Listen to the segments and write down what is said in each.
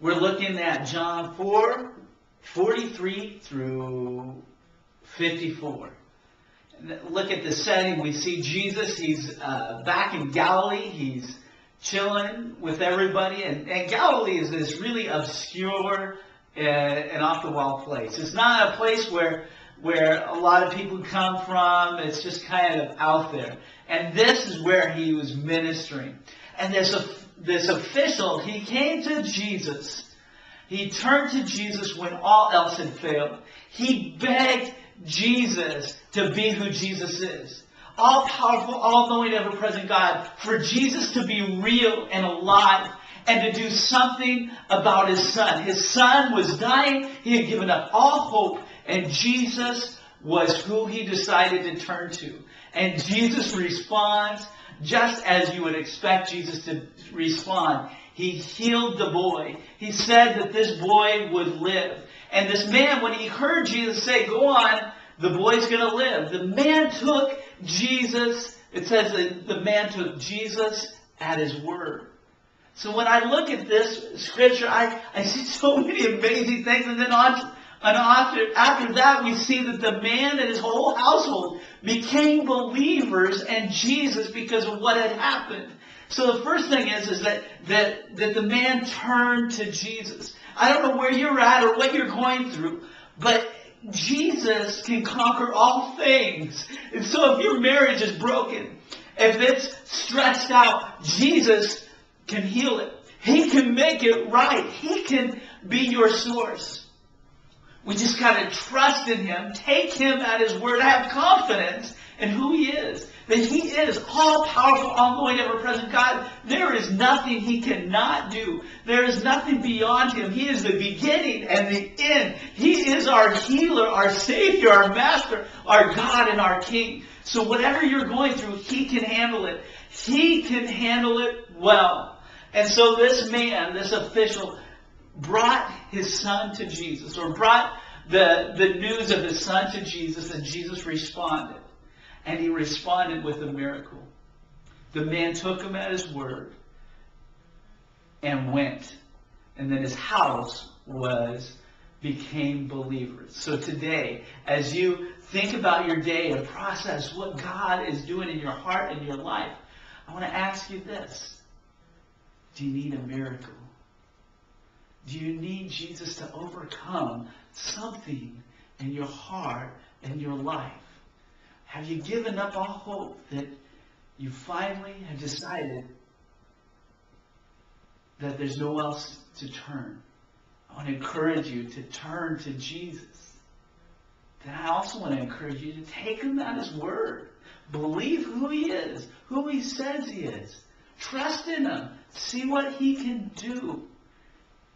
We're looking at John 4:43 through 54. Look at the setting. We see Jesus. He's back in Galilee. He's chilling with everybody. And Galilee is this really obscure and off-the-wall place. It's not a place where a lot of people come from. It's just kind of out there. And this is where he was ministering. And this official, he came to Jesus. He turned to Jesus when all else had failed. He begged Jesus to be who Jesus is. All-powerful, all-knowing, ever-present God. For Jesus to be real and alive and to do something about His Son. His Son was dying. He had given up all hope. And Jesus was who He decided to turn to. And Jesus responds just as you would expect Jesus to respond. He healed the boy. He said that this boy would live. And this man, when he heard Jesus say, "Go on, the boy's going to live," the man took Jesus, it says that the man took Jesus at His word. So when I look at this scripture, I see so many amazing things. And then after that, we see that the man and his whole household became believers in Jesus because of what had happened. So the first thing is that the man turned to Jesus. I don't know where you're at or what you're going through, but Jesus can conquer all things. And so if your marriage is broken, if it's stretched out, Jesus can heal it. He can make it right. He can be your source. We just got to trust in Him, take Him at His word, have confidence in who He is. That He is all-powerful, all-knowing, ever-present God. There is nothing He cannot do. There is nothing beyond Him. He is the beginning and the end. He is our healer, our Savior, our Master, our God, and our King. So whatever you're going through, He can handle it. He can handle it well. And so this man, this official, brought his son to Jesus, or brought the news of his son to Jesus, and Jesus responded. And He responded with a miracle. The man took Him at His word and went. And then his house became believers. So today, as you think about your day and process what God is doing in your heart and your life, I want to ask you this. Do you need a miracle? Do you need Jesus to overcome something in your heart and your life? Have you given up all hope that you finally have decided that there's nowhere else to turn? I want to encourage you to turn to Jesus. Then I also want to encourage you to take Him at His word. Believe who He is, who He says He is. Trust in Him. See what He can do.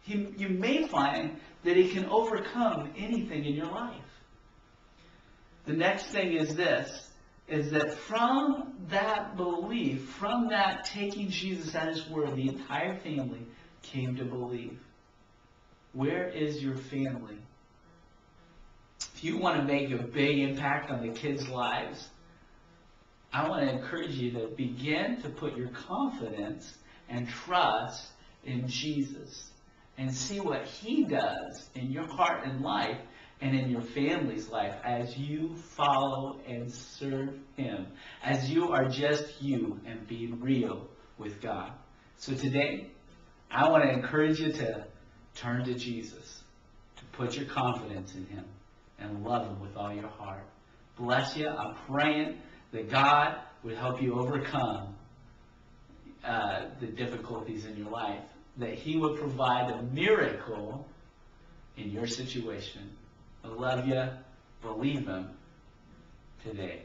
You may find that He can overcome anything in your life. The next thing is this, is that from that belief, from that taking Jesus at His word, the entire family came to believe. Where is your family? If you want to make a big impact on the kids' lives, I want to encourage you to begin to put your confidence and trust in Jesus and see what He does in your heart and life and in your family's life as you follow and serve Him, as you are just you and being real with God. So today, I want to encourage you to turn to Jesus, to put your confidence in Him and love Him with all your heart. Bless you. I'm praying that God would help you overcome the difficulties in your life, that He would provide a miracle in your situation. I love you. Believe Him today.